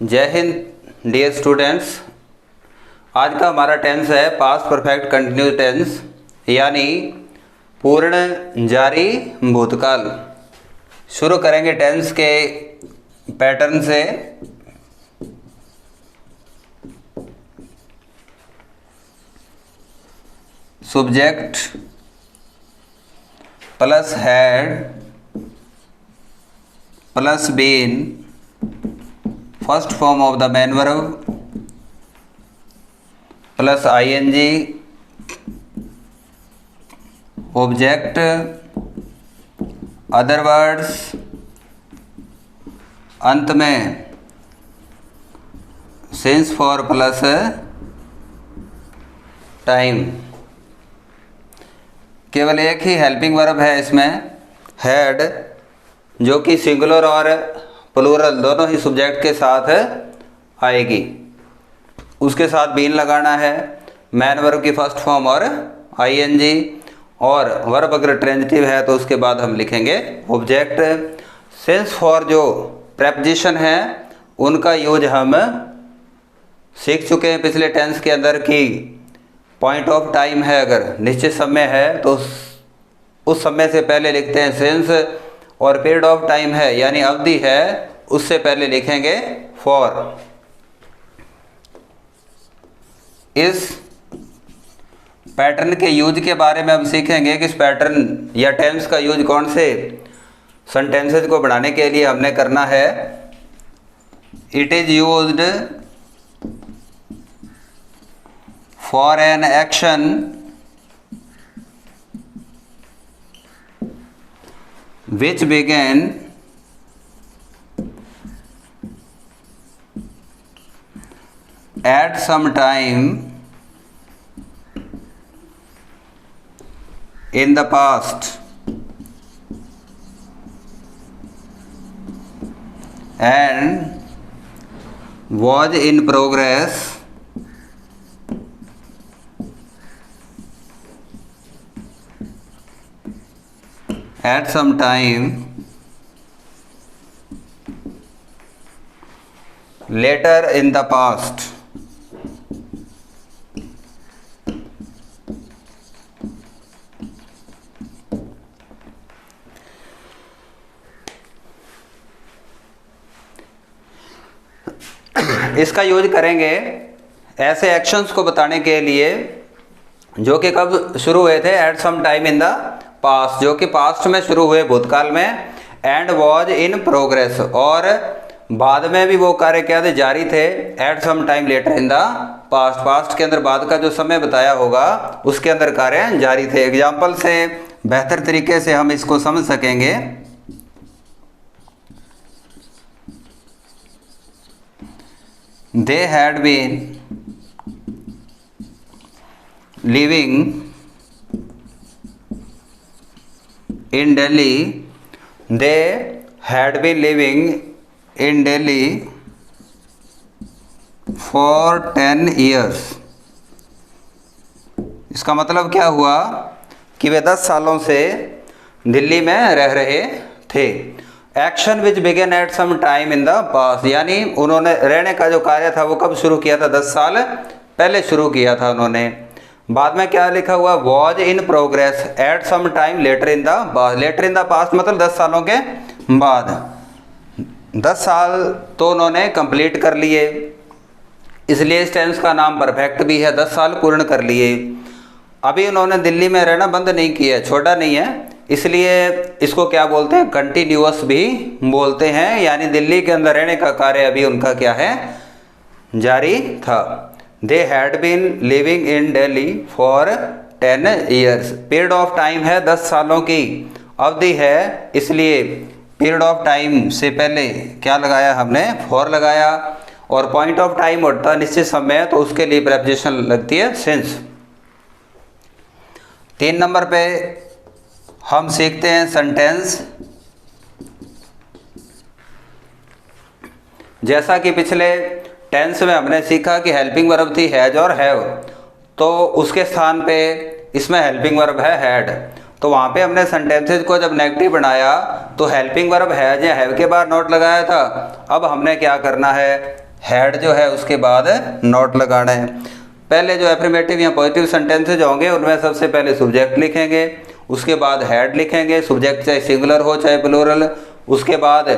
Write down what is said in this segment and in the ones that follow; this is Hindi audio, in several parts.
जय हिंद डियर स्टूडेंट्स। आज का हमारा टेंस है पास्ट परफेक्ट कंटिन्यूस टेंस, यानी पूर्ण जारी भूतकाल। शुरू करेंगे टेंस के पैटर्न से। Subject plus had plus been, first form of the main verb plus ING, object other words, अंत में सिंस फॉर प्लस टाइम। केवल एक ही हेल्पिंग वर्ब है इसमें, हैड, जो कि सिंगुलर और प्लूरल दोनों ही सब्जेक्ट के साथ आएगी। उसके साथ बीन लगाना है, मैन वर्ब की फर्स्ट फॉर्म और आईएनजी, और वर्ब अगर ट्रांजिटिव है तो उसके बाद हम लिखेंगे ऑब्जेक्ट। सिंस फॉर जो प्रेपोजिशन है उनका यूज हम सीख चुके हैं पिछले टेंस के अंदर कि पॉइंट ऑफ टाइम है, अगर निश्चित समय है तो उस समय से पहले लिखते हैं सिंस, और पीरियड ऑफ टाइम है यानी अवधि है उससे पहले लिखेंगे फॉर। इस पैटर्न के यूज के बारे में हम सीखेंगे कि इस पैटर्न या टेंस का यूज कौन से सेंटेंसेस को बनाने के लिए हमने करना है। It is used for an action which began at some time in the past and was in progress at some time later in the past। इसका यूज करेंगे ऐसे एक्शंस को बताने के लिए जो कि कब शुरू हुए थे, at some time in the past, जो कि पास्ट में शुरू हुए भूतकाल में, एंड वॉज इन प्रोग्रेस, और बाद में भी वो कार्य क्या थे, जारी थे, at some time later in the past, past के अंदर बाद का जो समय बताया होगा उसके अंदर कार्य जारी थे। एग्जाम्पल से बेहतर तरीके से हम इसको समझ सकेंगे। They had been living in Delhi, they had been living in Delhi for 10 years। इसका मतलब क्या हुआ कि वे 10 सालों से दिल्ली में रह रहे थे। Action which began at some time in the past, यानी उन्होंने रहने का जो कार्य था वो कब शुरू किया था, 10 साल पहले शुरू किया था उन्होंने। बाद में क्या लिखा हुआ, was in progress at some time later in the past. Later in the past मतलब 10 सालों के बाद। 10 साल तो उन्होंने कंप्लीट कर लिए, इसलिए इस टेंस का नाम परफेक्ट भी है, 10 साल पूर्ण कर लिए। अभी उन्होंने दिल्ली में रहना बंद नहीं किया, छोड़ा नहीं है, इसलिए इसको क्या बोलते हैं, कंटिन्यूअस भी बोलते हैं, यानी दिल्ली के अंदर रहने का कार्य अभी उनका क्या है, जारी था। They had been living in Delhi for 10 years। Period of time है 10 सालों की अवधि है, इसलिए पीरियड ऑफ टाइम से पहले क्या लगाया हमने, फॉर लगाया, और पॉइंट ऑफ टाइम होता निश्चित समय तो उसके लिए प्रेपोजिशन लगती है सिंस। 3 नंबर पे हम सीखते हैं सेंटेंस। जैसा कि पिछले टेंस में हमने सीखा कि हेल्पिंग वर्ब थी हैज और हैव, तो उसके स्थान पे इसमें हेल्पिंग वर्ब है हैड। तो वहाँ पे हमने सेंटेंसेज को जब नेगेटिव बनाया तो हेल्पिंग वर्ब हैज या हैव के बाद नोट लगाया था। अब हमने क्या करना है, हैड जो है उसके बाद नॉट लगाना है। पहले जो एफर्मेटिव या पॉजिटिव सेंटेंसेज होंगे उनमें सबसे पहले सब्जेक्ट लिखेंगे, उसके बाद हैड लिखेंगे, सब्जेक्ट चाहे सिंगुलर हो चाहे प्लूरल, उसके बाद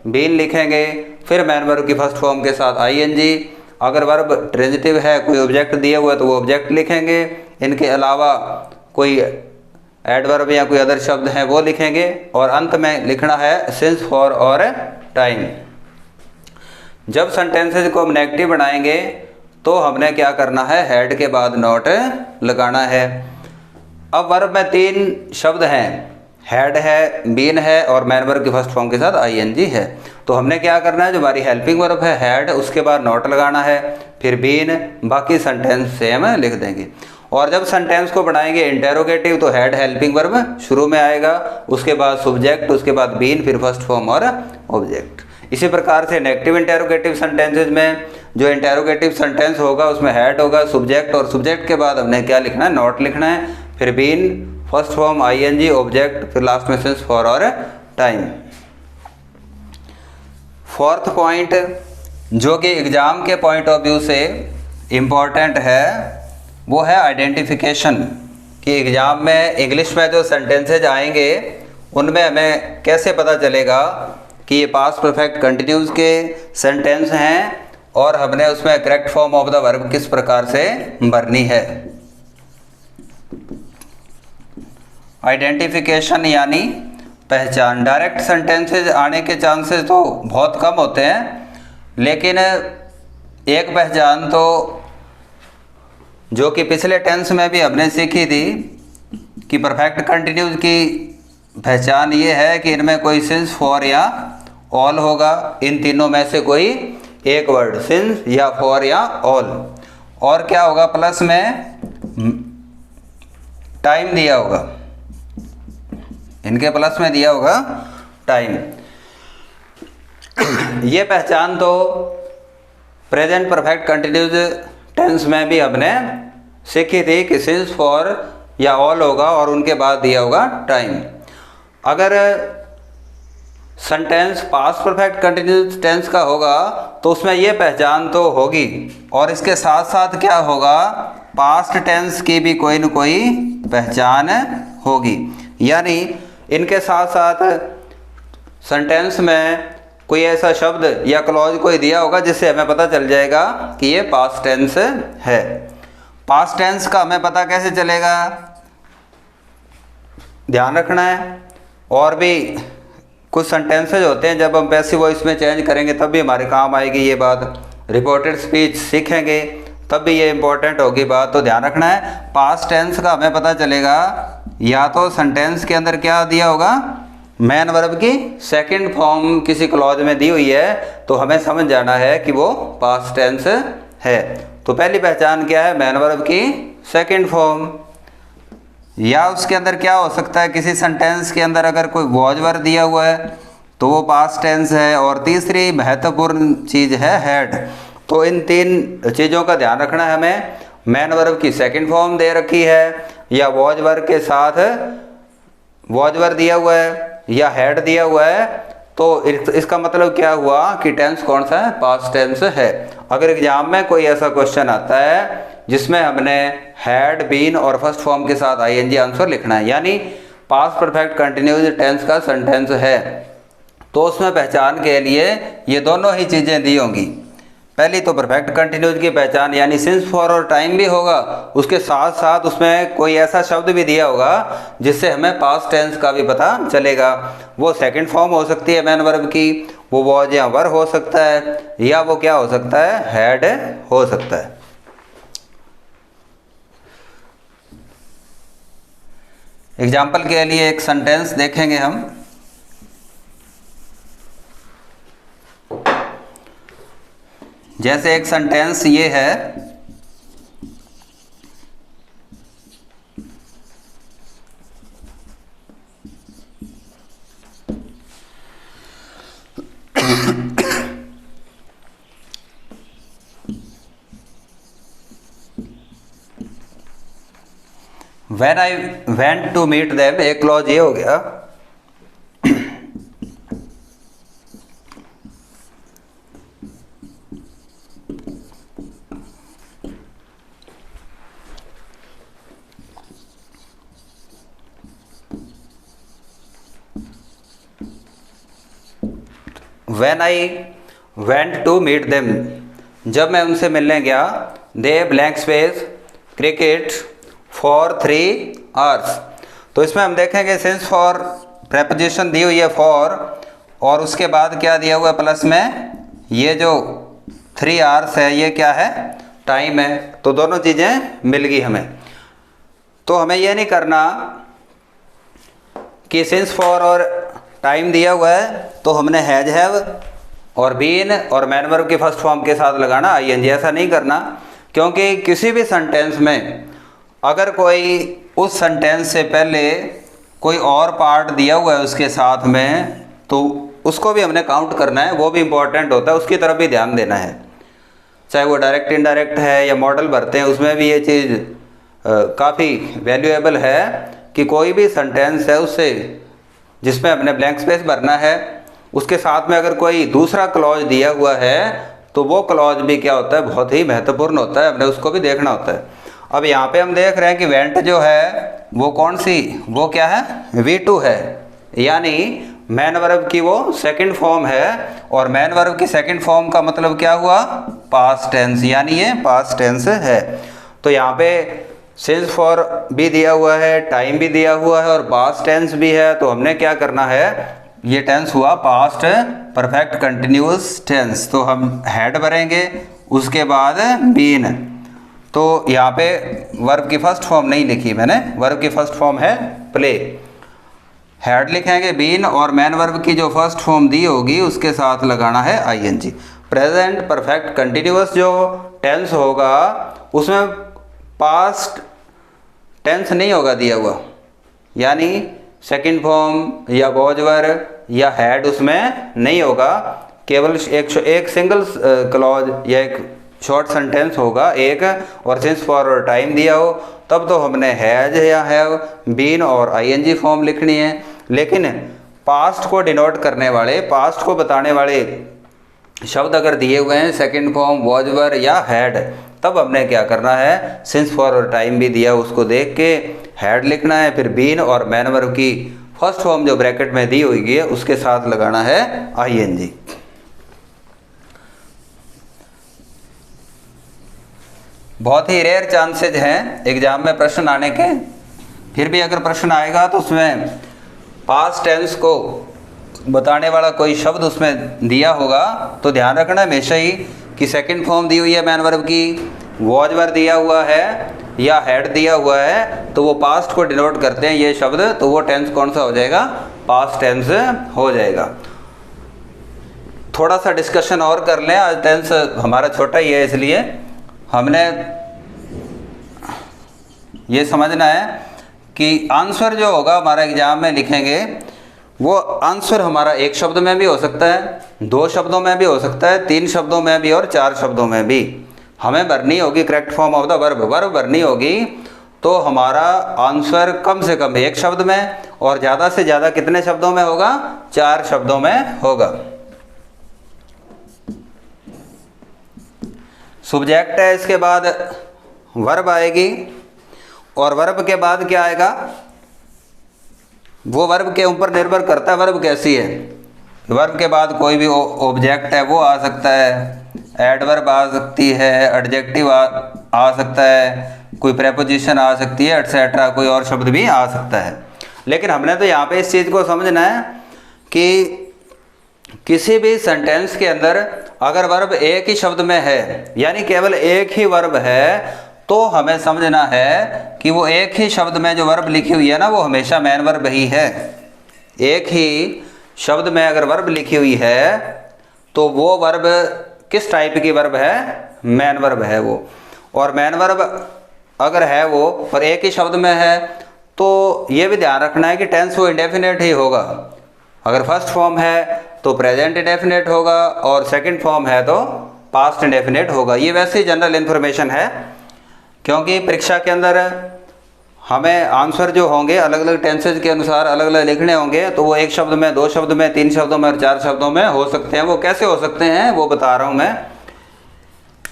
बीन लिखेंगे, फिर मैन वर्ब की फर्स्ट फॉर्म के साथ आईएनजी। अगर वर्ब ट्रांजिटिव है, कोई ऑब्जेक्ट दिया हुआ है तो वो ऑब्जेक्ट लिखेंगे। इनके अलावा कोई एडवर्ब या कोई अदर शब्द हैं वो लिखेंगे, और अंत में लिखना है सिंस, फॉर और टाइम। जब सेंटेंसेज को हम नेगेटिव बनाएंगे तो हमने क्या करना है, हेड के बाद नॉट लगाना है। अब वर्ब में 3 शब्द हैं, हेड है, बीन है और मैन वर्ब की फर्स्ट फॉर्म के साथ आईएनजी है। तो हमने क्या करना है, जो हमारी हेल्पिंग वर्ब है हेड, उसके बाद नॉट लगाना है, फिर बीन, बाकी सेंटेंस सेम लिख देंगे। और जब सेंटेंस को बनाएंगे इंटेरोगेटिव तो हेड हेल्पिंग वर्ब शुरू में आएगा, उसके बाद सब्जेक्ट, उसके बाद बीन, फिर फर्स्ट फॉर्म और ऑब्जेक्ट। इसी प्रकार से नेगेटिव इंटेरोगेटिव सेंटेंसेज में जो इंटेरोगेटिव सेंटेंस होगा उसमें हेड होगा, सब्जेक्ट, और सब्जेक्ट के बाद हमने क्या लिखना है, नॉट लिखना है, फिर been, first form ING, object, फिर लास्ट में सिंस, फॉर और टाइम। फोर्थ पॉइंट जो कि एग्जाम के पॉइंट ऑफ व्यू से इम्पॉर्टेंट है वो है आइडेंटिफिकेशन, कि एग्जाम में इंग्लिश में जो सेंटेंसेज आएंगे उनमें हमें कैसे पता चलेगा कि ये पास्ट परफेक्ट कंटिन्यूस के सेंटेंस हैं और हमने उसमें correct form of the verb किस प्रकार से भरनी है। आइडेंटिफिकेशन यानी पहचान। डायरेक्ट सेंटेंसेज आने के चांसेस तो बहुत कम होते हैं, लेकिन एक पहचान तो जो कि पिछले टेंस में भी हमने सीखी थी कि परफेक्ट कंटिन्यूस की पहचान ये है कि इनमें कोई सिंस, फॉर या ऑल होगा। इन तीनों में से कोई एक वर्ड, सिंस या फॉर या ऑल। और क्या होगा, प्लस में टाइम दिया होगा, इनके प्लस में दिया होगा टाइम। ये पहचान तो प्रेजेंट परफेक्ट कंटिन्यूस टेंस में भी हमने सीखी थी कि सिंस, फॉर या ऑल होगा और उनके बाद दिया होगा टाइम। अगर sentence past perfect continuous tense का होगा तो उसमें ये पहचान तो होगी, और इसके साथ साथ क्या होगा, पास्ट टेंस की भी कोई न कोई पहचान होगी। यानी इनके साथ साथ सेंटेंस में कोई ऐसा शब्द या क्लॉज कोई दिया होगा जिससे हमें पता चल जाएगा कि ये पास्ट टेंस है। पास्ट टेंस का हमें पता कैसे चलेगा, ध्यान रखना है। और भी कुछ सेंटेंसेज होते हैं जब हम पैसिव वॉइस में चेंज करेंगे तब भी हमारे काम आएगी ये बात। रिपोर्टेड स्पीच सीखेंगे तब भी ये इंपॉर्टेंट होगी बात, तो ध्यान रखना है। पास्ट टेंस का हमें पता चलेगा या तो सेंटेंस के अंदर क्या दिया होगा, मैन वर्ब की सेकंड फॉर्म किसी क्लॉज में दी हुई है तो हमें समझ जाना है कि वो पास्ट टेंस है। तो पहली पहचान क्या है, मैन वर्ब की सेकंड फॉर्म। या उसके अंदर क्या हो सकता है, किसी सेंटेंस के अंदर अगर कोई वॉज वर्ब दिया हुआ है तो वो पास्ट टेंस है। और तीसरी महत्वपूर्ण चीज़ है हेड। तो इन 3 चीज़ों का ध्यान रखना है हमें। मैन वर्ब की सेकंड फॉर्म दे रखी है, या वॉज वर्ब के साथ वॉज वर्ब दिया हुआ है, या हेड दिया हुआ है, तो इसका मतलब क्या हुआ कि टेंस कौन सा है, पास्ट टेंस है। अगर एग्जाम में कोई ऐसा क्वेश्चन आता है जिसमें हमने हैड, बीन और फर्स्ट फॉर्म के साथ आईएनजी आंसर लिखना है, यानी पास्ट परफेक्ट कंटिन्यूस टेंस का सेंटेंस है, तो उसमें पहचान के लिए ये दोनों ही चीज़ें दी होंगी। पहली तो परफेक्ट कंटिन्यूस की पहचान यानी सिंस, फॉर और टाइम भी होगा, उसके साथ साथ उसमें कोई ऐसा शब्द भी दिया होगा जिससे हमें पास्ट टेंस का भी पता चलेगा। वो सेकंड फॉर्म हो सकती है मैन वर्ब की, वो वॉज या वर हो सकता है, या वो क्या हो सकता है, हैड हो सकता है। एग्जाम्पल के लिए एक सेंटेंस देखेंगे हम। जैसे एक सेंटेंस ये है, When I went to meet them, एक क्लॉज ये हो गया। When I went to meet them, जब मैं उनसे मिलने गया, they blank space cricket for 3 hours. तो इसमें हम देखेंगे सिंस फॉर प्रेपोजिशन दी हुई है फॉर, और उसके बाद क्या दिया हुआ है प्लस में, ये जो 3 आवर्स है ये क्या है, टाइम है। तो दोनों चीज़ें मिल गई हमें। तो हमें ये नहीं करना कि सिंस फॉर और टाइम दिया हुआ है तो हमने हैज हैव और बीन और मैन वर्ब के फर्स्ट फॉर्म के साथ लगाना आईएनजी, ऐसा नहीं करना। क्योंकि किसी भी सेंटेंस में अगर कोई उस सेंटेंस से पहले कोई और पार्ट दिया हुआ है उसके साथ में, तो उसको भी हमने काउंट करना है, वो भी इम्पोर्टेंट होता है, उसकी तरफ भी ध्यान देना है। चाहे वो डायरेक्ट इनडायरेक्ट है या मॉडल भरते हैं, उसमें भी ये चीज़ काफ़ी वैल्यूएबल है कि कोई भी सेंटेंस है उससे जिसमें अपने ब्लैंक स्पेस भरना है, उसके साथ में अगर कोई दूसरा क्लॉज दिया हुआ है तो वो क्लॉज भी क्या होता है, बहुत ही महत्वपूर्ण होता है, हमने उसको भी देखना होता है। अब यहाँ पे हम देख रहे हैं कि वेंट जो है वो कौन सी, वो क्या है, V2 है, यानी मैन वर्ब की वो सेकंड फॉर्म है। और मैन वर्ब की सेकंड फॉर्म का मतलब क्या हुआ, पास्ट टेंस, यानी ये पास्ट टेंस है। तो यहाँ पे सिंस फॉर भी दिया हुआ है, टाइम भी दिया हुआ है और पास्ट टेंस भी है। तो हमने क्या करना है, ये टेंस हुआ पास्ट परफेक्ट कंटिन्यूअस टेंस, तो हम हैड भरेंगे, उसके बाद बीन। तो यहाँ पे वर्ब की फर्स्ट फॉर्म नहीं लिखी मैंने, वर्ब की फर्स्ट फॉर्म है प्ले, हैड लिखेंगे बीन, और मैन वर्ब की जो फर्स्ट फॉर्म दी होगी उसके साथ लगाना है आईएनजी। प्रेजेंट परफेक्ट कंटिन्यूअस जो टेंस होगा उसमें पास्ट टेंस नहीं होगा दिया हुआ, यानी सेकंड फॉर्म या वॉज वर या हैड उसमें नहीं होगा, केवल एक सिंगल क्लॉज या एक शॉर्ट सेंटेंस होगा एक, और सिंस फॉर और टाइम दिया हो तब तो हमने हैज या हैव बीन और आईएनजी फॉर्म लिखनी है। लेकिन पास्ट को डिनोट करने वाले, पास्ट को बताने वाले शब्द अगर दिए हुए हैं सेकंड फॉर्म वॉज वर या हैड, तब हमने क्या करना है, सिंस फॉर और टाइम भी दिया उसको देख के हैड लिखना है, फिर बीन और मैन वर्ब की फर्स्ट फॉर्म जो ब्रैकेट में दी हुई है उसके साथ लगाना है आईएनजी। बहुत ही रेयर चांसेज हैं एग्जाम में प्रश्न आने के, फिर भी अगर प्रश्न आएगा तो उसमें पास्ट टेंस को बताने वाला कोई शब्द उसमें दिया होगा, तो ध्यान रखना हमेशा ही कि सेकंड फॉर्म दी हुई है मैन वर्ब की, वॉज वर दिया हुआ है या हैड दिया हुआ है, तो वो पास्ट को डिनोट करते हैं ये शब्द, तो वो टेंस कौन सा हो जाएगा, पास्ट टेंस हो जाएगा। थोड़ा सा डिस्कशन और कर लें, आज टेंस हमारा छोटा ही है इसलिए हमने ये समझना है कि आंसर जो होगा हमारा एग्जाम में लिखेंगे, वो आंसर हमारा एक शब्द में भी हो सकता है, 2 शब्दों में भी हो सकता है, 3 शब्दों में भी और 4 शब्दों में भी। हमें भरनी होगी correct form of the verb, verb भरनी होगी, तो हमारा आंसर कम से कम 1 शब्द में और ज़्यादा से ज़्यादा कितने शब्दों में होगा, 4 शब्दों में होगा। सब्जेक्ट है, इसके बाद वर्ब आएगी, और वर्ब के बाद क्या आएगा, वो वर्ब के ऊपर निर्भर करता है वर्ब कैसी है। वर्ब के बाद कोई भी ऑब्जेक्ट है वो आ सकता है, एडवर्ब आ सकती है, एडजेक्टिव आ सकता है, कोई प्रेपोजिशन आ सकती है, एटसेट्रा, कोई और शब्द भी आ सकता है। लेकिन हमने तो यहाँ पे इस चीज़ को समझना है कि किसी भी सेंटेंस के अंदर अगर वर्ब एक ही शब्द में है, यानी केवल एक ही वर्ब है, तो हमें समझना है कि वो एक ही शब्द में जो वर्ब लिखी हुई है ना, वो हमेशा मैन वर्ब ही है। एक ही शब्द में अगर वर्ब लिखी हुई है तो वो वर्ब किस टाइप की वर्ब है, मैन वर्ब है वो। और मैन वर्ब अगर है वो पर एक ही शब्द में है, तो ये भी ध्यान रखना है कि टेंस वो इंडेफिनेट ही होगा। अगर फर्स्ट फॉर्म है तो प्रेजेंट इंडेफिनेट होगा, और सेकंड फॉर्म है तो पास्ट इंडेफिनेट होगा। ये वैसे ही जनरल इन्फॉर्मेशन है, क्योंकि परीक्षा के अंदर हमें आंसर जो होंगे अलग अलग टेंसेज के अनुसार अलग अलग लिखने होंगे, तो वो 1 शब्द में, 2 शब्द में, 3 शब्दों में और 4 शब्दों में हो सकते हैं। वो कैसे हो सकते हैं वो बता रहा हूँ मैं।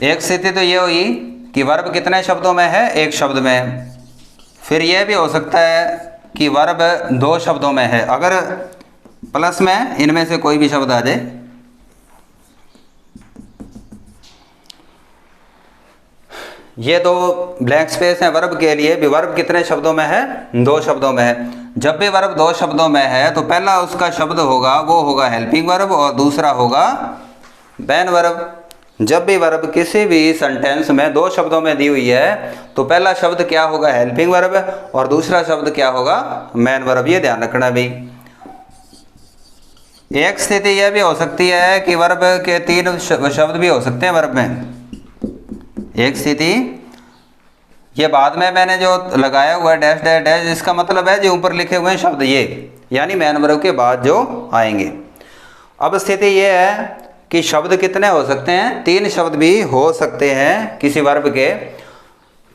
एक स्थिति तो ये हुई कि वर्ब कितने शब्दों में है, 1 शब्द में। फिर यह भी हो सकता है कि वर्ब 2 शब्दों में है, अगर प्लस में इनमें से कोई भी शब्द आ जाए, ये दो ब्लैंक स्पेस हैं वर्ब के लिए भी। वर्ब कितने शब्दों में है? 2 शब्दों में है। जब भी वर्ब 2 शब्दों में है तो पहला उसका शब्द होगा वो होगा हेल्पिंग वर्ब और दूसरा होगा मैन वर्ब। जब भी वर्ब किसी भी सेंटेंस में 2 शब्दों में दी हुई है तो पहला शब्द क्या होगा? हेल्पिंग वर्ब और दूसरा शब्द क्या होगा? Man verb. ये ध्यान रखना भी। एक स्थिति यह भी हो सकती है कि वर्ब के 3 शब्द भी हो सकते हैं वर्ब में। एक स्थिति, ये बाद में मैंने जो लगाया हुआ है डैश डैश डैश, इसका मतलब है जो ऊपर लिखे हुए हैं शब्द ये, यानी मैन वर्ब के बाद जो आएंगे। अब स्थिति ये है कि शब्द कितने हो सकते हैं? 3 शब्द भी हो सकते हैं किसी वर्ब के।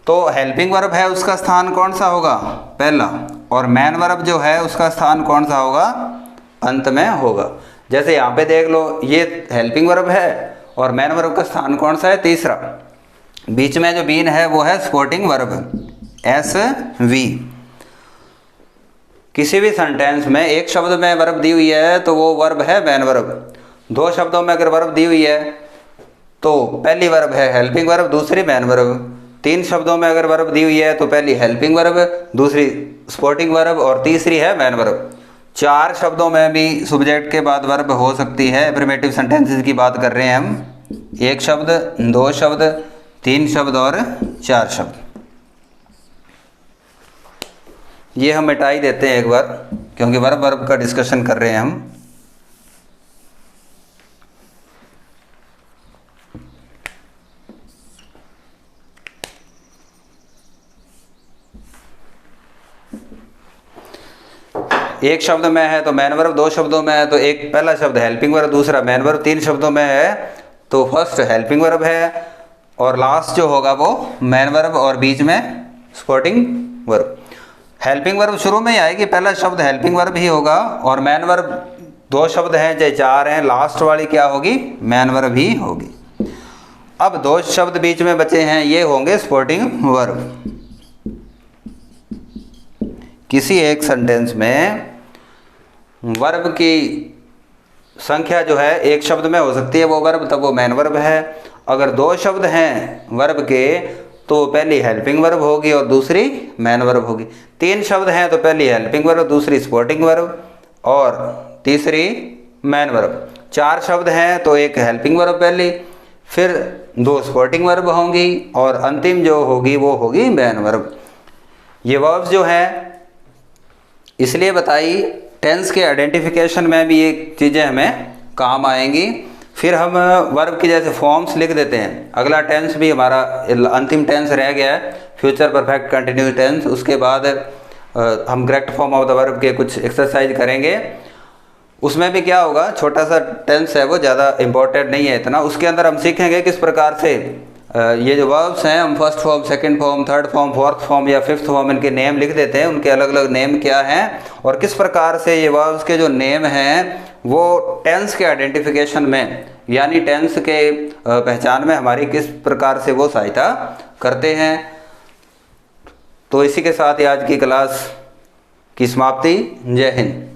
तो हेल्पिंग वर्ब है उसका स्थान कौन सा होगा? पहला। और मैन वर्ब जो है उसका स्थान कौन सा होगा? अंत में होगा। जैसे यहाँ पे देख लो, ये हेल्पिंग वर्ब है और मैन वर्ब का स्थान कौन सा है? तीसरा। बीच में जो बीन है वो है सपोर्टिंग वर्ब, SV। किसी भी सेंटेंस में एक शब्द में वर्ब दी हुई है तो वो वर्ब है मैन वर्ब। 2 शब्दों में अगर वर्ब दी हुई है तो पहली वर्ब है हेल्पिंग वर्ब, दूसरी मैन वर्ब। 3 शब्दों में अगर वर्ब दी हुई है तो पहली हेल्पिंग वर्ब, दूसरी सपोर्टिंग वर्ब और तीसरी है मैन वर्ब। 4 शब्दों में भी सब्जेक्ट के बाद वर्ब हो सकती है। एफर्मेटिव सेंटेंसेस की बात कर रहे हैं हम। 1 शब्द, 2 शब्द, 3 शब्द और 4 शब्द। ये हम मिटा ही देते हैं एक बार, क्योंकि वर्ब का डिस्कशन कर रहे हैं हम। एक शब्द में है तो मैन वर्ब, 2 शब्दों में है तो एक पहला शब्द हेल्पिंग वर्ब, दूसरा मैन वर्ब, 3 शब्दों में है तो फर्स्ट हेल्पिंग वर्ब है और लास्ट जो होगा वो मैन वर्ब और बीच में सपोर्टिंग वर्ब। हेल्पिंग वर्ब शुरू में ही आएगी, पहला शब्द हेल्पिंग वर्ब ही होगा और मैन वर्ब 2 शब्द हैं चाहे 4 हैं, लास्ट वाली क्या होगी? मैन वर्ब ही होगी। अब 2 शब्द बीच में बचे हैं, ये होंगे सपोर्टिंग वर्ब। किसी एक सेंटेंस में वर्ब की संख्या जो है एक शब्द में हो सकती है वो वर्ब, तब वो मैन वर्ब है। अगर 2 शब्द हैं वर्ब के तो पहली हेल्पिंग वर्ब होगी और दूसरी मैन वर्ब होगी। 3 शब्द हैं तो पहली हेल्पिंग वर्ब, दूसरी सपोर्टिंग वर्ब और तीसरी मैन वर्ब। 4 शब्द हैं तो एक हेल्पिंग वर्ब पहली, फिर 2 सपोर्टिंग वर्ब होंगी और अंतिम जो होगी वो होगी मैन वर्ब। ये वर्ब्स जो हैं इसलिए बताई, टेंस के आइडेंटिफिकेशन में भी ये चीज़ें हमें काम आएंगी। फिर हम वर्ब की जैसे फॉर्म्स लिख देते हैं। अगला टेंस भी हमारा अंतिम टेंस रह गया है, फ्यूचर परफेक्ट कंटिन्यूस टेंस। उसके बाद हम correct form of the verb के कुछ एक्सरसाइज करेंगे। उसमें भी क्या होगा, छोटा सा टेंस है वो ज़्यादा इम्पोर्टेंट नहीं है इतना। उसके अंदर हम सीखेंगे किस प्रकार से ये जो वर्ब्स हैं हम first form, second form, third form, fourth form या फिफ्थ फॉर्म इनके नेम लिख देते हैं। उनके अलग अलग नेम क्या हैं और किस प्रकार से ये वर्ब्स के जो नेम हैं वो टेंस के आइडेंटिफिकेशन में, यानी टेंस के पहचान में हमारी किस प्रकार से वो सहायता करते हैं। तो इसी के साथ आज की क्लास की समाप्ति। जय हिंद।